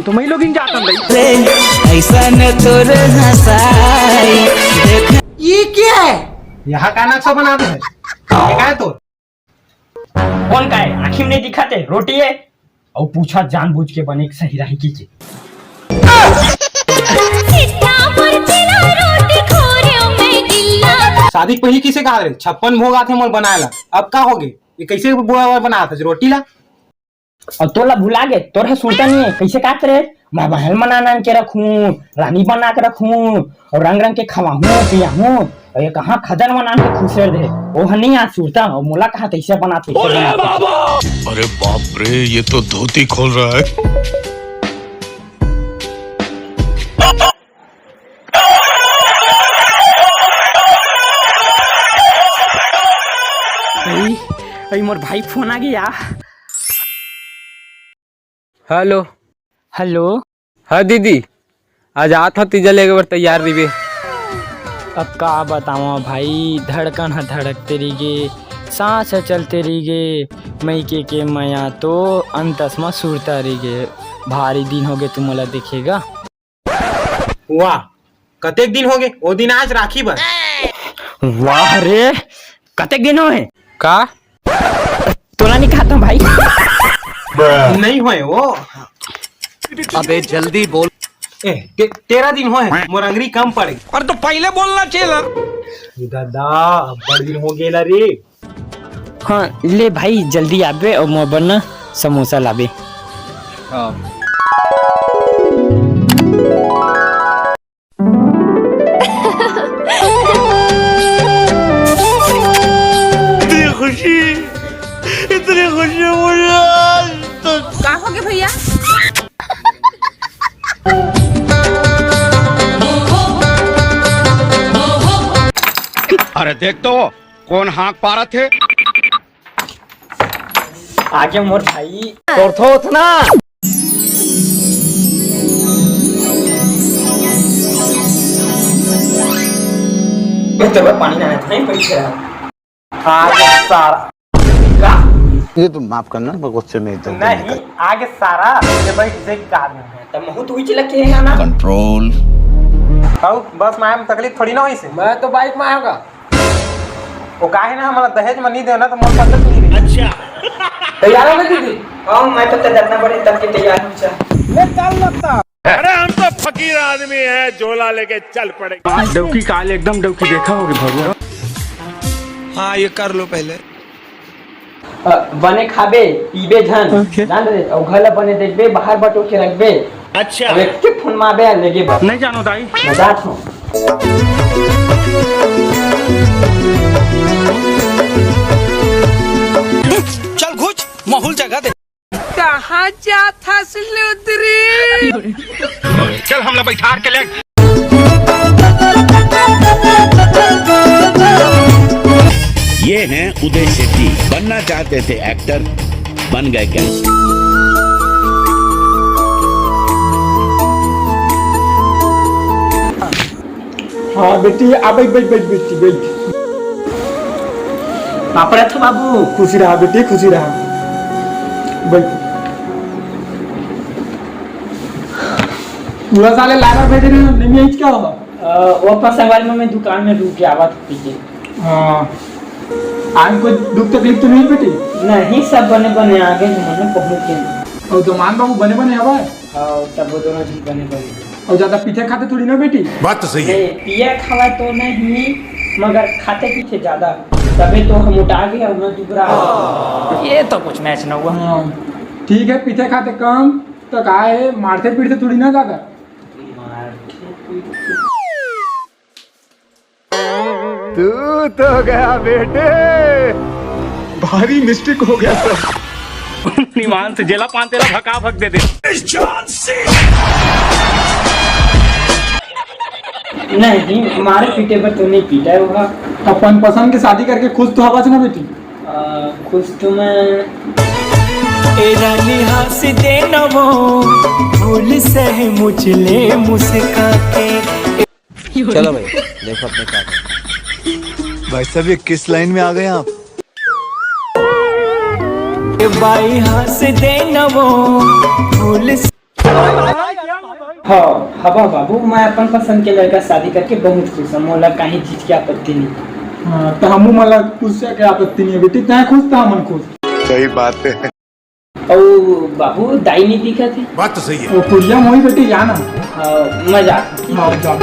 मन तो मैं लोग जाता ऐसा न तोर हंसाई। ये क्या है? यहाँ का नक्शा बनाते हैं क्या है तो कौन का है? आखिर नहीं दिखाते रोटी है और पूछा जानबूझ के बने सही रही की शादी पहले किसे कहा रे 56 भोग आते मोल बनाएला अब का हो गए ये कैसे बनाया था रोटी ला और तोला भुला गए तोरा सुनता नहीं है कैसे काट रहे मैं महल बना के रखूं रानी बना के रखूं और रंग रंग के खवाहूं पियाहूं और ये कहाँ खजर बना के खुशर दे वो नहीं आज सुरता और मोला कहा कैसे बनाते अरे बाप रे ये तो धोती खोल रहा है। अरे मोर भाई फोन आ गया। हेलो हेलो हाँ दीदी आज आता तीजा लेके बार तैयार रही। अब का बताओ भाई धड़कन है धड़कते रही सांस है चलते रही मई के मया तो अंतसमा सुरता रही भारी दिन हो गए तुम मोला देखेगा। वाह कतेक दिन हो गए वो दिन आज राखी बस। वाह रे कतेक दिन हुए का तोला नहीं खाता भाई नहीं हुए वो अबे जल्दी बोल। तेरा दिन हुए मोर अंगरी कम पड़े और तो पहले बोलना चाहिए दादा बड़ दिन हो गए रे। हाँ ले भाई जल्दी आबे और मोर ना समोसा लाबे। इतनी खुशी मुझे तो क्या हो गया भैया? अरे देख तो कौन हाँक पा रहे थे। आगे मोर भाई थोथ ना तो पानी ना था पैसे आगे सारा ये तो माफ करना मैं गुस्से में तो नहीं आगे सारा ये भाई से काम है तब महू तू ही लगे है ना कंट्रोल आओ बस मैं तकलीफ थोड़ी ना हुई से मैं तो बाइक में आऊंगा। वो काहे ना हमारा दहेज में नहीं देना तो मोर पसंद नहीं। अच्छा तैयार हो गई दीदी? हाँ मैं तो डरना पड़े तब के तैयार हो जा। ले चल लगता। अरे हम तो फकीर आदमी है झोला लेके चल पड़े। डौकी काल एकदम डौकी देखा होगी भगवान। हाँ ये कर लो पहले बने खाबे पीबे झन जान रे और घर बने देखबे बाहर बटो के रखबे। अच्छा एक के फोन माबे लेगे नहीं जानो दाई मजाक हो चल घुस माहौल जगह दे। कहाँ जाता सिलुद्री? चल हमला बैठा के ले। ये हैं उदय शेट्टी बनना चाहते थे एक्टर बन गए गैंगस्टर। हाँ बेटी आ बैठ बैठ बैठ बेटी बैठ पापड़ा तो बाबू खुशी रहा बेटी खुशी रहा बैठ। पूरा साले लारा भेजे नहीं क्या होगा वो पसंद में मैं दुकान में रुक के आवा था पीछे। हाँ आज कोई दुख तकलीफ तो नहीं बेटी? नहीं सब बने बने आगे मैंने पहुंच के और तो मान बाबू बने बने हवा और सब दोनों चीज बने बने और ज्यादा पीछे खाते थोड़ी ना बेटी। बात तो सही है। पिया खावा तो नहीं मगर खाते पीछे ज्यादा तभी तो हम उठा गए और मैं दुबरा ये तो कुछ मैच ना हुआ। हाँ ठीक है पीछे खाते कम तो का है मारते पीटते थोड़ी ना ज्यादा। तू तो गया बेटे भारी मिस्टेक हो गया सर। निमान से जेला पान तेरा भका भक दे दे। नहीं हमारे पीटे पर तो नहीं पीटा होगा। अपन पसंद की शादी करके खुश तो हवा ना बेटी। खुश तो मैं रानी हंस दे न वो फूल से मुझले मुस्का के। चलो भाई देखो अपने क्या भाई साहब ये किस लाइन में आ गए आप? बाई हंस दे न वो फूल हाँ हवा बाबू, मैं अपन पसंद के लड़का शादी करके बहुत खुश हूँ, मोला कहीं चीज की आपत्ति नहीं। हाँ तो हमू मला खुश है, क्या आपत्ति नहीं है बेटी, तय खुश था मन खुश। सही बात है। और बाबू दाई नहीं दिखा थी। बात तो सही है। वो कुड़िया मोही बेटी जाना। हाँ मजा। हाँ जा।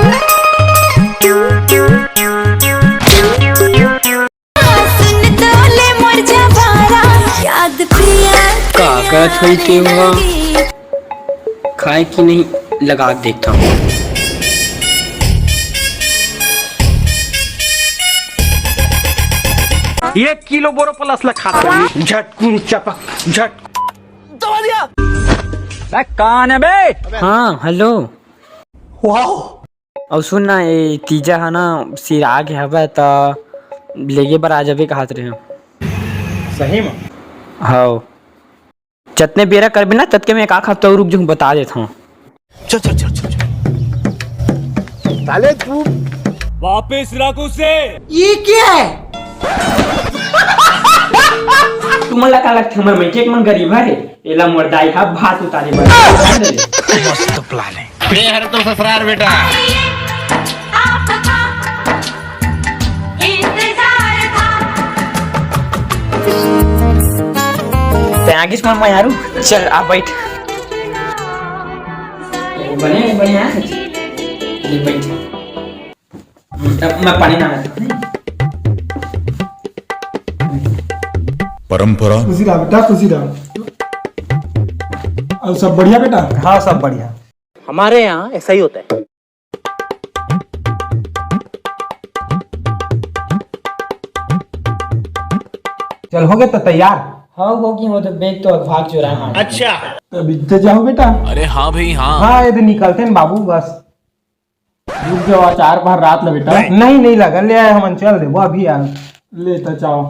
का करत होई के हुआ खाए कि नहीं लगा के देखता हूँ। एक किलो बोरो प्लस ला खाता है। झटकुन चपक झट दबा दिया। कौन है बे? हाँ हेलो। और सुन ना, ये तीजा है ना सिरा के हवा तो लेगे पर आ जाबे कहत रहे हो। सही में? हाँ जतने बेरा करबे ना ततके में एक आख हफ्ता रुक जो बता देता हूँ। चल चल चल चल साले तू वापस रख उसे। तुम्हाला का लगता हमर मैं के मन गरीब है, एला मोर दाई हा भात उतारे बड़ा। मस्त प्लान है। तो ससुराल बेटा ते आगे मन मैं यारू चल आ बैठ। बने बढ़िया है, ले बैठ। मैं पानी ना परंपरा। खुशी रहा बेटा, खुशी रहा। और सब बढ़िया बेटा? हाँ सब बढ़िया। हमारे यहाँ ऐसा ही होता है। चल हो गए तो तैयार? हाँ होगी, वो तो बैग तो भाग जो रहा है। अच्छा तो बीते जाओ बेटा। अरे हाँ भाई हाँ। हाँ ये तो निकलते हैं बाबू, बस रुक जाओ, 4 रात ल बेटा। नहीं नहीं लगा, ले आए हम, चल दे वो अभी आ ले तो जाओ।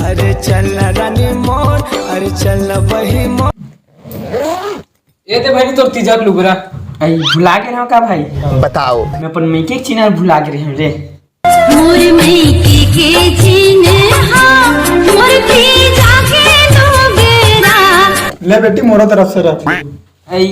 अरे चल रानी मोर, अरे चल वही मोर। ये ते भाई तो तीजा लुगरा आई भुला के रहो का भाई? बताओ। मैं अपन मैं के चीना भुला के रही हूं रे। मोर मैके के चीने हाँ, मोर की जाके तो बेरा। ले बेटी मोरा तरफ से रख। आई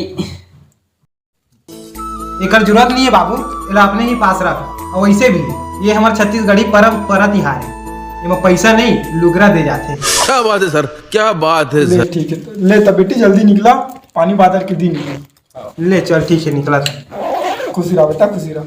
एकर जरूरत नहीं है बाबू, इला अपने ही पास रख। और वैसे भी ये हमारे छत्तीसगढ़ी परंपरा तिहार है, इमें पैसा नहीं लुगरा दे जाते। क्या बात है सर, क्या बात है ले ठीक है, ले तब बेटी जल्दी निकला, पानी बादल के दिन है। ले चल ठीक है, निकला। खुशी रहा बेटा, खुशी रहा।